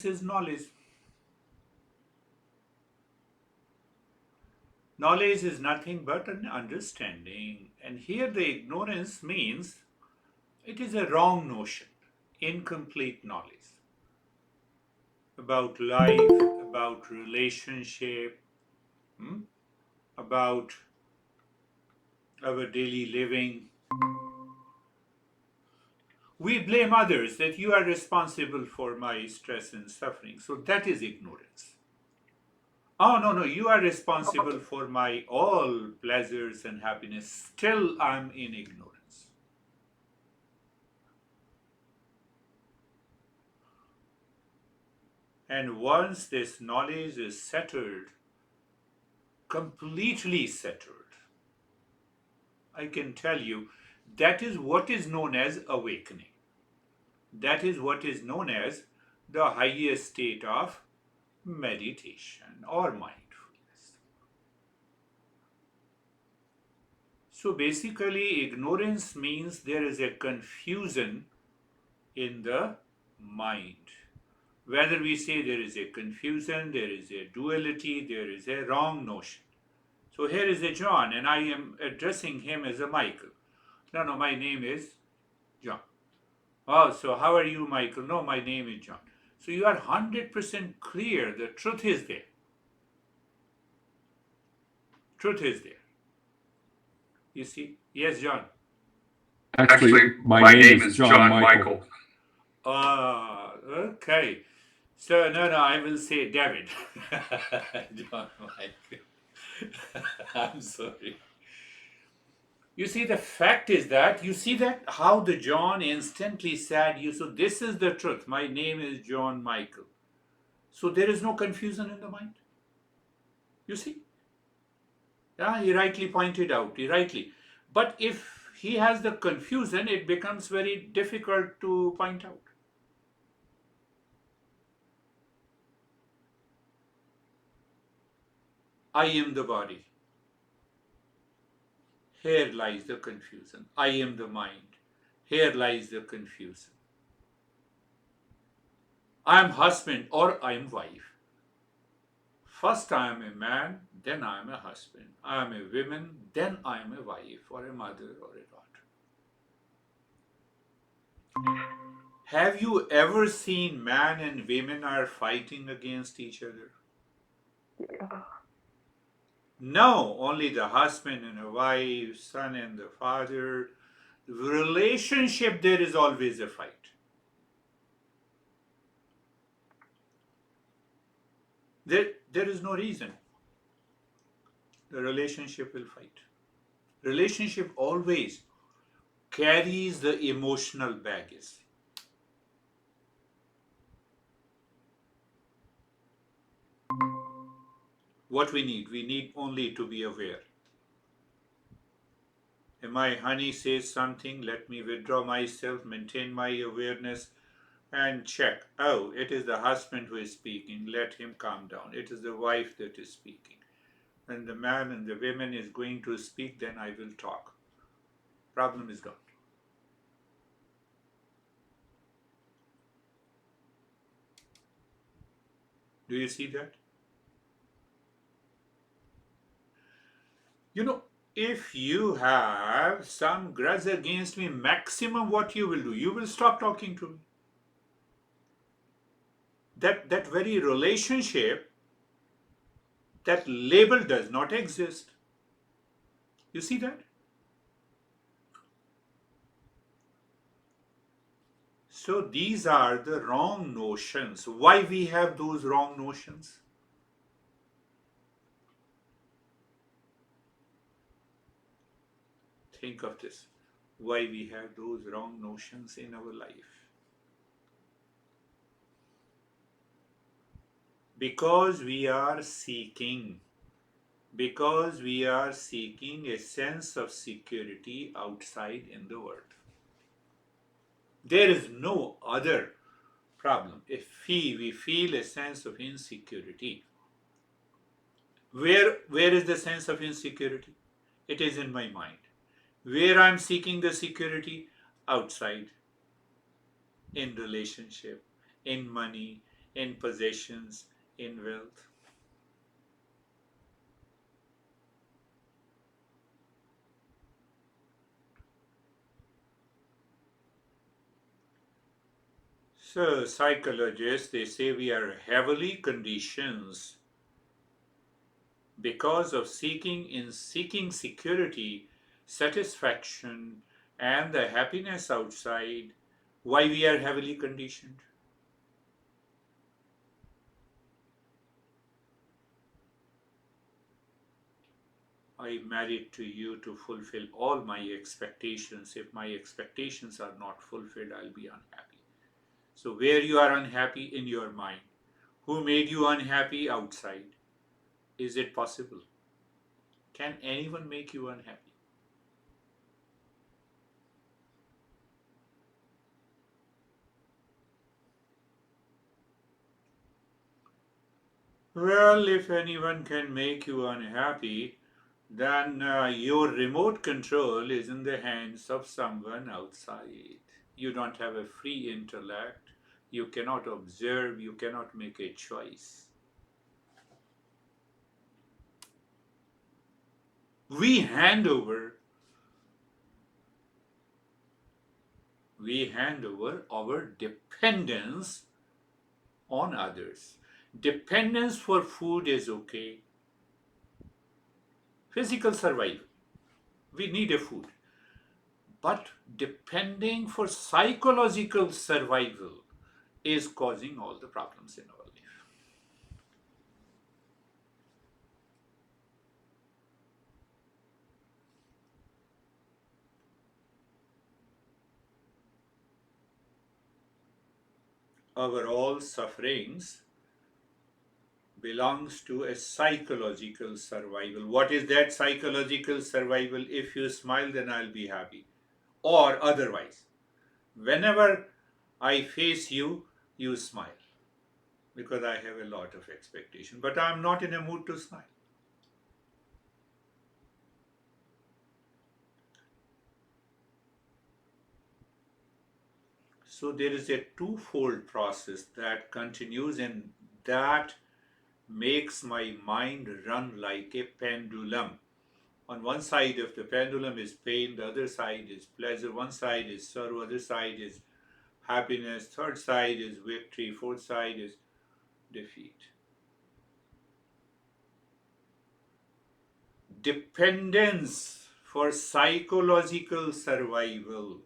is knowledge. Knowledge is nothing but an understanding. And here the ignorance means it is a wrong notion, incomplete knowledge about life, about relationship, hmm, about our daily living. We blame others that you are responsible for my stress and suffering. So that is ignorance. Oh, no, no, you are responsible for my all pleasures and happiness. Still, I'm in ignorance. And once this knowledge is settled, completely settled, I can tell you that is what is known as awakening. That is what is known as the highest state of meditation or mindfulness. So basically, ignorance means there is a confusion in the mind. Whether we say there is a confusion, there is a duality, there is a wrong notion. So here is a John, and I am addressing him as a Michael. No, no, my name is John. Oh, so how are you, Michael? No, my name is John. So you are 100% clear. The truth is there. Truth is there. You see? Yes, John. Actually, my name is John Michael. Okay. So, no, no, I will say David. John Michael. I'm sorry. You see, the fact is that, you see that how the John instantly said, you, so this is the truth. My name is John Michael. So there is no confusion in the mind. You see? Yeah, he rightly pointed out. He rightly. But if he has the confusion, it becomes very difficult to point out. I am the body. Here lies the confusion. I am the mind. Here lies the confusion. I am husband or I am wife. First I am a man, then I am a husband. I am a woman, then I am a wife or a mother or a daughter. Have you ever seen man and women are fighting against each other? No, only the husband and a wife, son and the father. Relationship, there is always a fight. There is no reason the relationship will fight. Relationship always carries the emotional baggage. What we need only to be aware. If my honey says something, let me withdraw myself, maintain my awareness, and check. Oh, it is the husband who is speaking. Let him calm down. It is the wife that is speaking. When the man and the woman is going to speak, then I will talk. Problem is gone. Do you see that? You know, if you have some grudge against me, maximum what you will do, you will stop talking to me. That very relationship, that label does not exist. You see that? So these are the wrong notions. Why we have those wrong notions? Think of this. Why we have those wrong notions in our life? Because we are seeking. Because we are seeking a sense of security outside in the world. There is no other problem. If we feel a sense of insecurity, where is the sense of insecurity? It is in my mind. Where I'm seeking the security? Outside, in relationship, in money, in possessions, in wealth. So psychologists, they say we are heavily conditioned because of seeking security, satisfaction, and the happiness outside. Why we are heavily conditioned? I married to you to fulfill all my expectations. If my expectations are not fulfilled, I'll be unhappy. So where you are unhappy? In your mind. Who made you unhappy? Outside. Is it possible? Can anyone make you unhappy? Well, if anyone can make you unhappy, then your remote control is in the hands of someone outside. You don't have a free intellect. You cannot observe. You cannot make a choice. We hand over we hand over our dependence on others. Dependence for food is okay. Physical survival. We need a food. But depending for psychological survival is causing all the problems in our life. Our all sufferings belongs to a psychological survival. What is that psychological survival? If you smile, then I'll be happy. Or otherwise, whenever I face you, you smile because I have a lot of expectation, but I'm not in a mood to smile. So there is a twofold process that continues and that makes my mind run like a pendulum. On one side of the pendulum is pain, the other side is pleasure, one side is sorrow, other side is happiness, third side is victory, fourth side is defeat. Dependence for psychological survival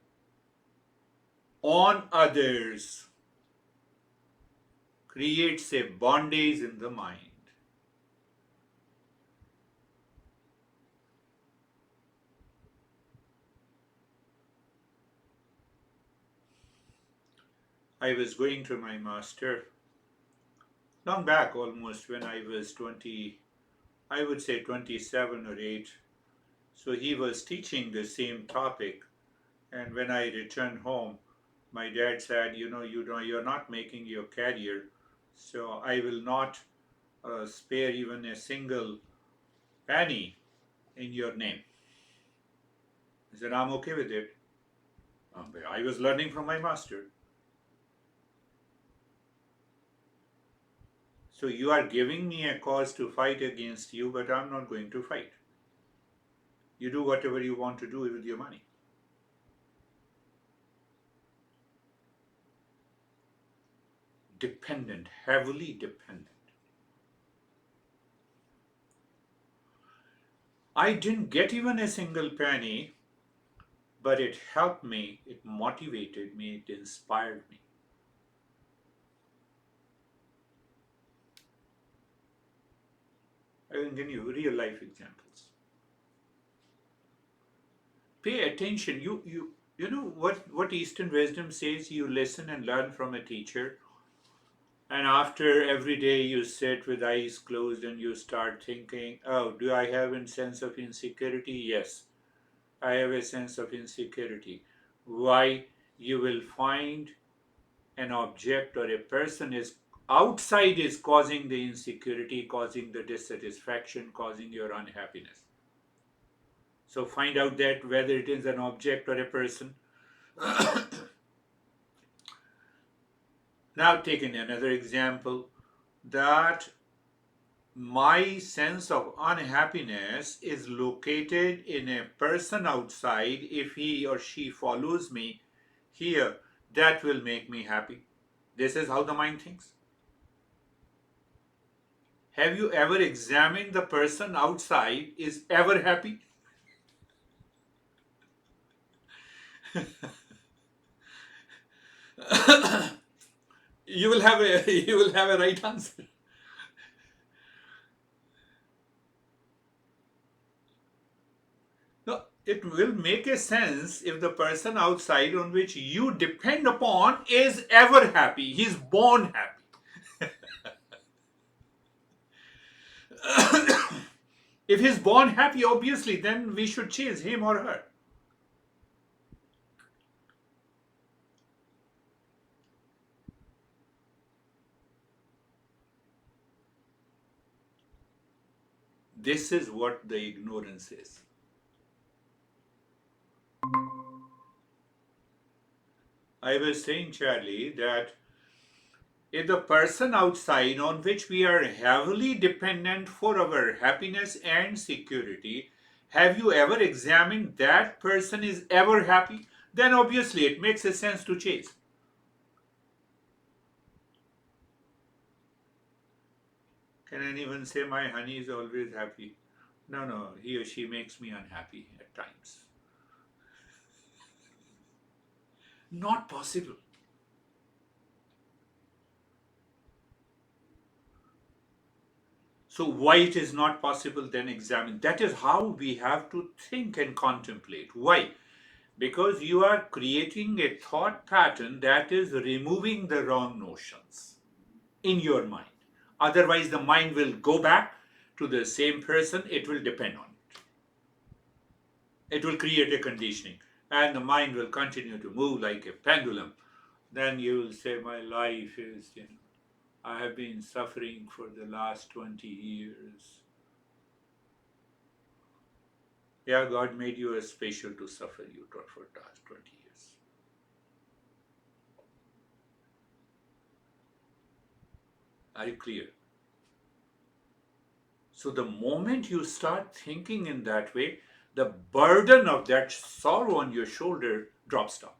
on others creates a bondage in the mind. I was going to my master long back, almost when I was 20, I would say 27 or 8. So he was teaching the same topic. And when I returned home, my dad said, you're not making your career, so I will not spare even a single penny in your name. I said, I'm okay with it. But I was learning from my master. So you are giving me a cause to fight against you, but I'm not going to fight. You do whatever you want to do with your money. Dependent, heavily dependent. I didn't get even a single penny, but it helped me, it motivated me, it inspired me. I will give you real life examples. Pay attention. You know what Eastern wisdom says? You listen and learn from a teacher. And after every day you sit with eyes closed and you start thinking, oh, do I have a sense of insecurity? Yes, I have a sense of insecurity. Why? You will find an object or a person is outside is causing the insecurity, causing the dissatisfaction, causing your unhappiness. So find out that whether it is an object or a person. Now, taking another example, that my sense of unhappiness is located in a person outside. If he or she follows me here, that will make me happy. This is how the mind thinks. Have you ever examined the person outside is ever happy? You will have a you will have a right answer. No, it will make a sense if the person outside on which you depend upon is ever happy. He's born happy. If he's born happy, obviously, then we should chase him or her. This is what the ignorance is. I was saying, Charlie, that if the person outside on which we are heavily dependent for our happiness and security, have you ever examined that person is ever happy? Then obviously it makes a sense to chase. Can anyone say my honey is always happy? No, no, he or she makes me unhappy at times. Not possible. So why it is not possible, then examine. That is how we have to think and contemplate. Why? Because you are creating a thought pattern that is removing the wrong notions in your mind. Otherwise, the mind will go back to the same person, it will depend on it. It will create a conditioning, and the mind will continue to move like a pendulum. Then you will say, my life is, I have been suffering for the last 20 years. Yeah, God made you a special to suffer you for the last 20 years. Are you clear? So the moment you start thinking in that way, the burden of that sorrow on your shoulder drops down.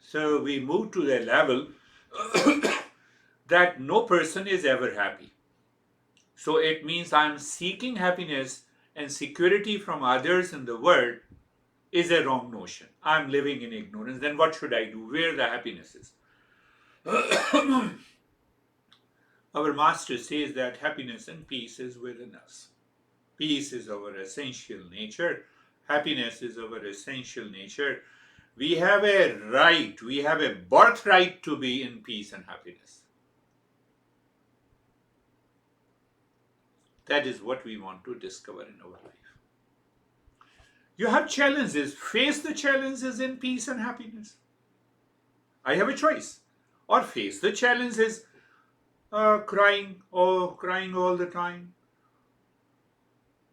So we move to the level that no person is ever happy. So it means I'm seeking happiness and security from others in the world is a wrong notion. I'm living in ignorance. Then what should I do? Where the happiness is? Our master says that happiness and peace is within us. Peace is our essential nature. Happiness is our essential nature. We have a right, we have a birthright to be in peace and happiness. That is what we want to discover in our life. You have challenges, face the challenges in peace and happiness. I have a choice. Or face the challenges crying all the time.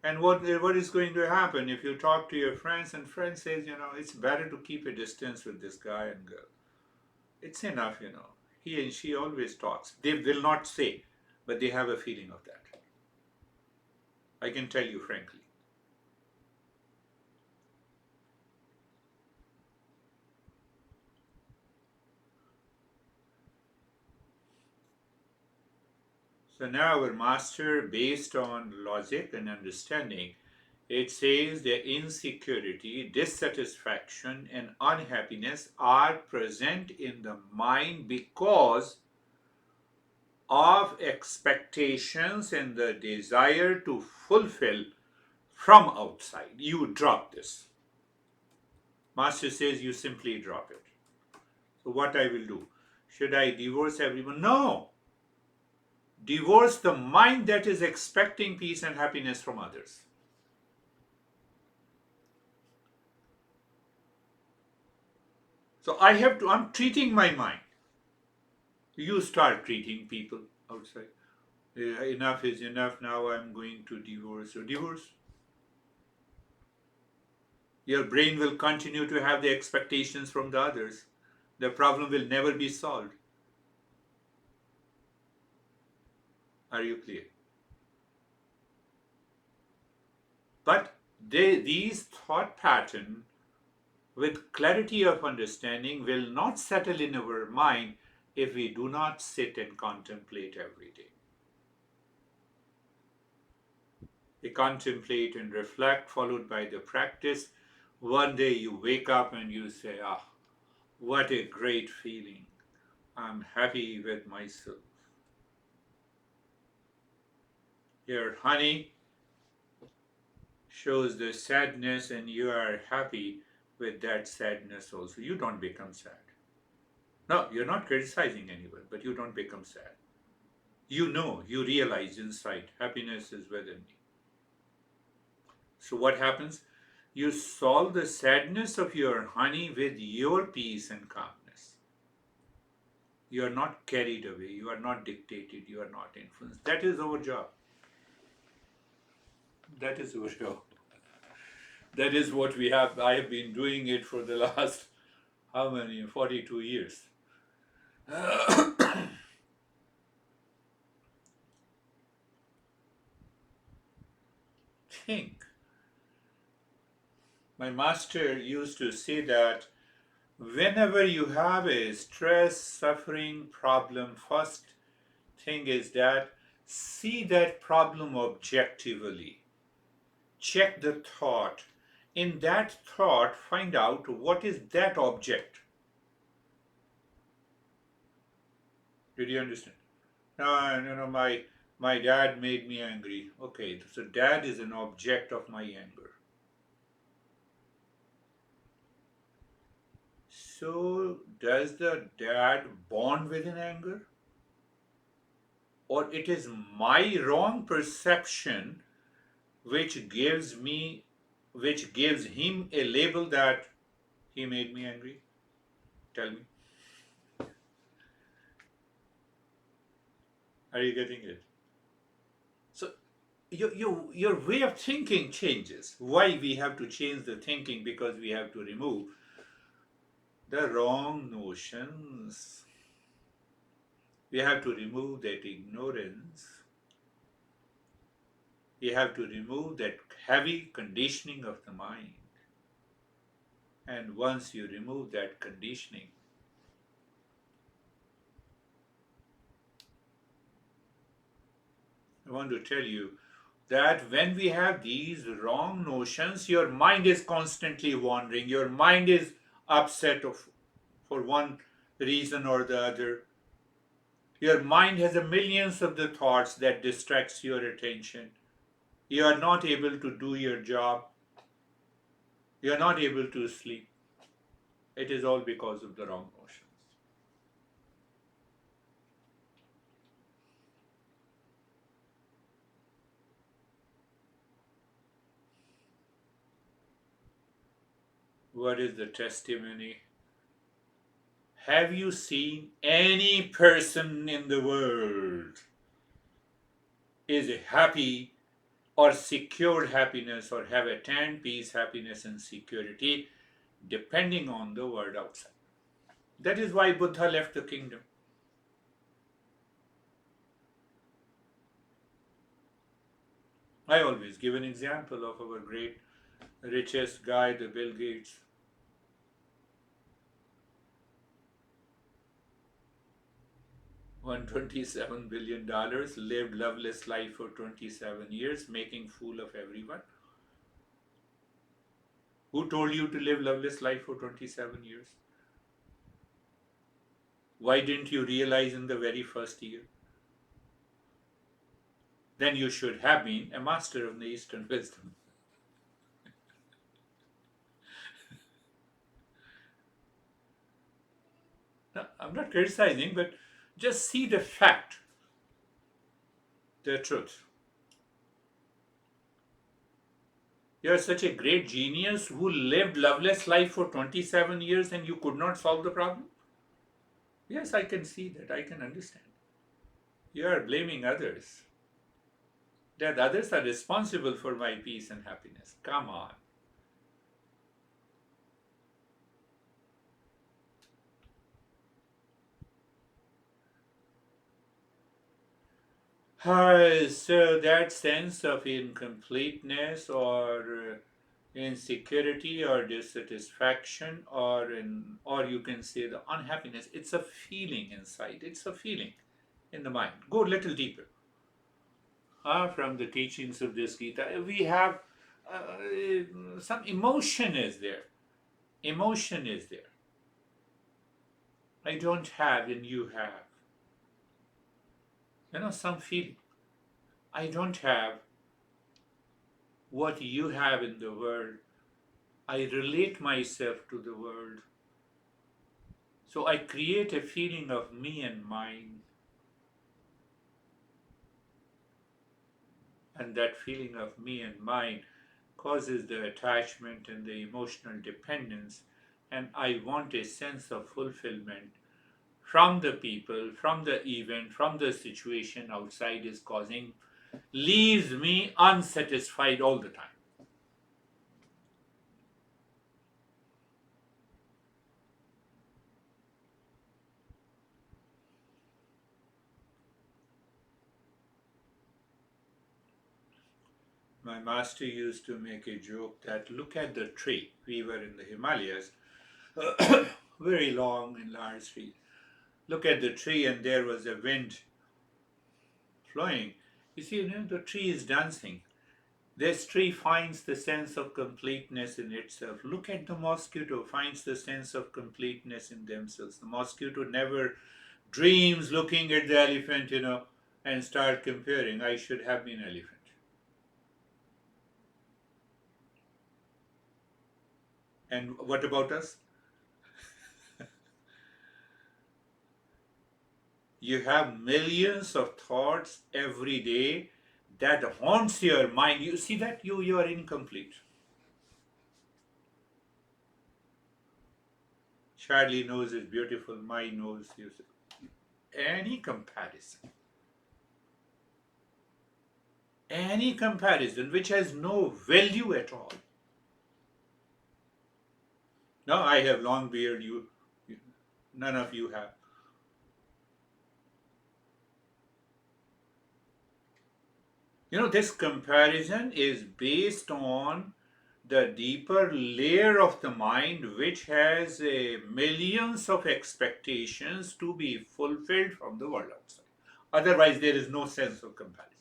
And what is going to happen if you talk to your friends and friend says, it's better to keep a distance with this guy and girl. It's enough, He and she always talks. They will not say, but they have a feeling of that. I can tell you frankly. So now our master, based on logic and understanding, it says that insecurity, dissatisfaction, and unhappiness are present in the mind because of expectations and the desire to fulfill from outside. You drop this. Master says you simply drop it. So what I will do? Should I divorce everyone? No. Divorce the mind that is expecting peace and happiness from others. So I'm treating my mind. You start treating people outside. Enough is enough, now I'm going to divorce. So divorce. Your brain will continue to have the expectations from the others. The problem will never be solved. Are you clear? But these thought patterns with clarity of understanding will not settle in our mind if we do not sit and contemplate every day. We contemplate and reflect, followed by the practice. One day you wake up and you say, ah, what a great feeling. I'm happy with myself. Your honey shows the sadness, and you are happy with that sadness also. You don't become sad. No, you're not criticizing anyone, but you don't become sad. You know, you realize inside happiness is within me. So, what happens? You solve the sadness of your honey with your peace and calmness. You are not carried away, you are not dictated, you are not influenced. That is our job. That is our job. That is what we have. I have been doing it for the last, how many? 42 years. Think. My master used to say that whenever you have a stress, suffering, problem, first thing is that see that problem objectively. Check the thought. In that thought, find out what is that object. Did you understand? No, my dad made me angry. Okay, so dad is an object of my anger. So does the dad bond with an anger? Or it is my wrong perception which gives him a label that he made me angry? Tell me. Are you getting it? So your way of thinking changes. Why we have to change the thinking? Because we have to remove the wrong notions. We have to remove that ignorance. We have to remove that heavy conditioning of the mind. And once you remove that conditioning, I want to tell you that when we have these wrong notions, your mind is constantly wandering. Your mind is upset for one reason or the other. Your mind has a millions of the thoughts that distracts your attention. You are not able to do your job. You are not able to sleep. It is all because of the wrong notions. What is the testimony? Have you seen any person in the world is happy or secured happiness or have attained peace, happiness, and security depending on the world outside? That is why Buddha left the kingdom. I always give an example of our great richest guy, the Bill Gates. $127 billion, lived loveless life for 27 years, making fool of everyone. Who told you to live loveless life for 27 years? Why didn't you realize in the very first year? Then you should have been a master of the Eastern wisdom. No, I'm not criticizing, but just see the fact, the truth. You're such a great genius who lived loveless life for 27 years and you could not solve the problem? Yes, I can see that. I can understand. You are blaming others. That others are responsible for my peace and happiness. Come on. So that sense of incompleteness or insecurity or dissatisfaction or you can say the unhappiness, it's a feeling inside. It's a feeling in the mind. Go a little deeper. From the teachings of this Gita, we have some emotion is there. Emotion is there. I don't have and you have. Some feeling. I don't have what you have in the world. I relate myself to the world. So I create a feeling of me and mine. And that feeling of me and mine causes the attachment and the emotional dependence. And I want a sense of fulfillment from the people, from the event, from the situation outside is causing, leaves me unsatisfied all the time. My master used to make a joke that look at the tree. We were in the Himalayas, very long and large tree. Look at the tree, and there was a wind flowing. You see, the tree is dancing. This tree finds the sense of completeness in itself. Look at the mosquito, finds the sense of completeness in themselves. The mosquito never dreams looking at the elephant, and start comparing. I should have been elephant. And what about us? You have millions of thoughts every day that haunts your mind. You see that you are incomplete. Charlie nose is beautiful. My nose is any comparison. Any comparison which has no value at all. No, I have long beard. None of you have. This comparison is based on the deeper layer of the mind which has millions of expectations to be fulfilled from the world outside. Otherwise, there is no sense of comparison.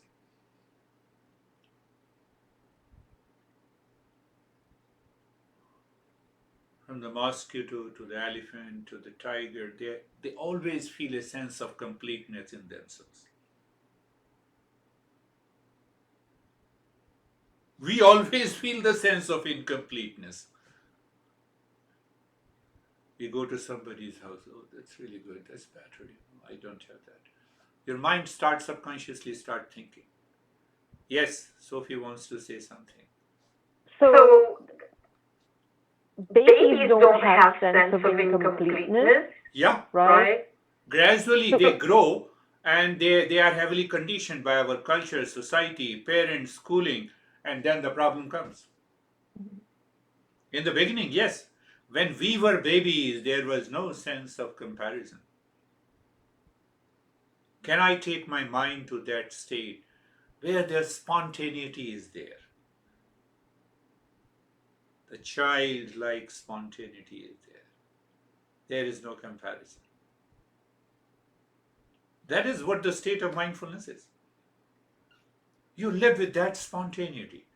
From the mosquito to the elephant to the tiger, they always feel a sense of completeness in themselves. We always feel the sense of incompleteness. We go to somebody's house, oh, that's really good, that's better, I don't have that. Your mind starts subconsciously start thinking. Yes, Sophie wants to say something. So babies don't have sense of incompleteness. Yeah. Right? Gradually they grow and they are heavily conditioned by our culture, society, parents, schooling, and then the problem comes. In the beginning, yes. When we were babies, there was no sense of comparison. Can I take my mind to that state where the spontaneity is there? The childlike spontaneity is there. There is no comparison. That is what the state of mindfulness is. You live with that spontaneity.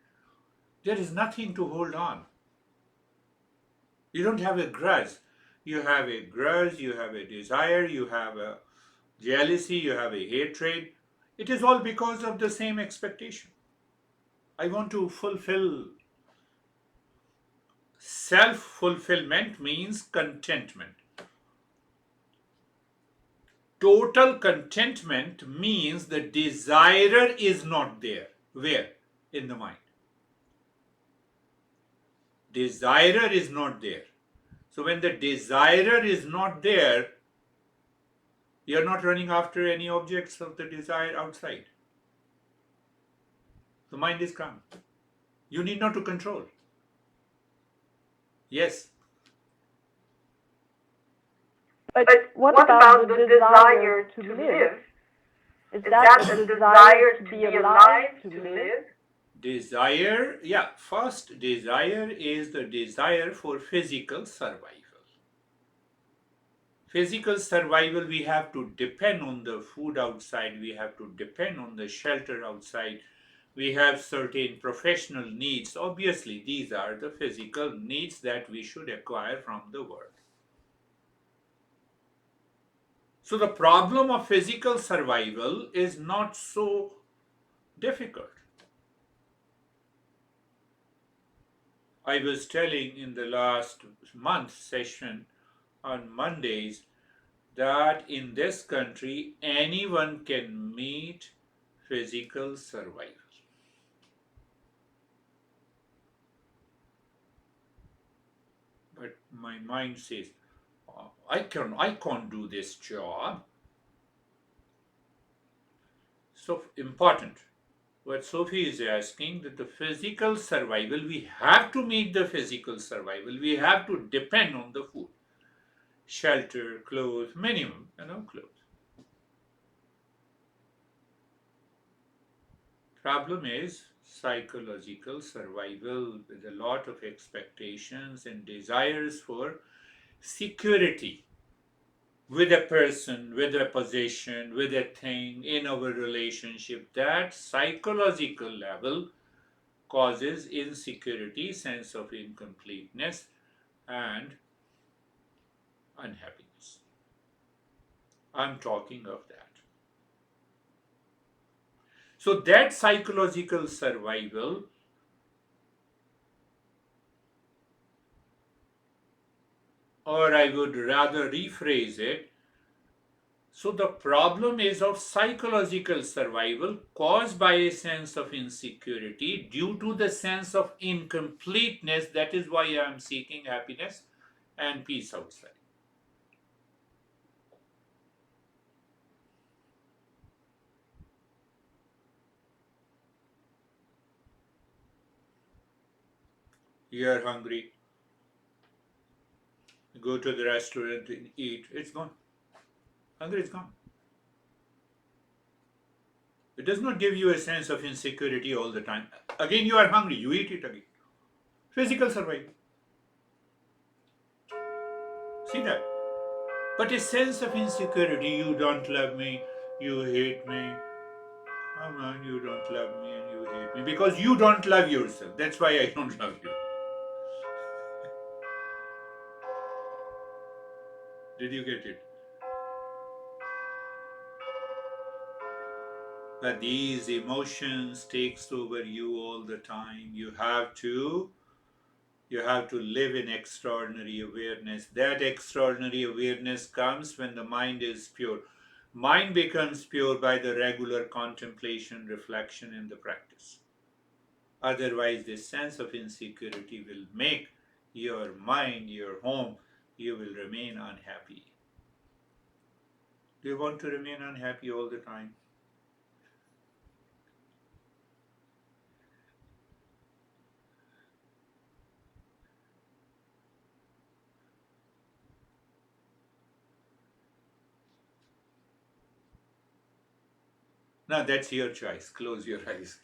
There is nothing to hold on. You don't have a grudge. You have a grudge, you have a desire, you have a jealousy, you have a hatred. It is all because of the same expectation. I want to fulfill. Self-fulfillment means contentment. Total contentment means the desirer is not there. Where? In the mind. Desirer is not there. So when the desirer is not there, you are not running after any objects of the desire outside. The mind is calm. You need not to control. Yes. But what about the desire to live? Is that a desire to be alive, to live? Desire, yeah, first desire is the desire for physical survival. Physical survival, we have to depend on the food outside, we have to depend on the shelter outside, we have certain professional needs. Obviously, these are the physical needs that we should acquire from the world. So, the problem of physical survival is not so difficult. I was telling in the last month session on Mondays that in this country anyone can meet physical survival. But my mind says, "Oh, I can't do this job." So important. What Sophie is asking, that the physical survival, we have to meet the physical survival. We have to depend on the food, shelter, clothes, minimum, clothes. Problem is psychological survival with a lot of expectations and desires for security with a person, with a position, with a thing in our relationship. That psychological level causes insecurity, sense of incompleteness, and unhappiness. I'm talking of that. So, that psychological survival, or I would rather rephrase it, so the problem is of psychological survival caused by a sense of insecurity due to the sense of incompleteness. That is why I am seeking happiness and peace outside. You are hungry, go to the restaurant and eat, it's gone. Hunger is gone. It does not give you a sense of insecurity all the time. Again, you are hungry, you eat it again. Physical survival. See that? But a sense of insecurity, you don't love me, you hate me. Come on, you don't love me and you hate me. Because you don't love yourself. That's why I don't love you. Did you get it? But these emotions takes over you all the time. You have to live in extraordinary awareness. That extraordinary awareness comes when the mind is pure. Mind becomes pure by the regular contemplation, reflection, and the practice. Otherwise, this sense of insecurity will make your mind your home. You will remain unhappy. Do you want to remain unhappy all the time? No, that's your choice. Close your eyes.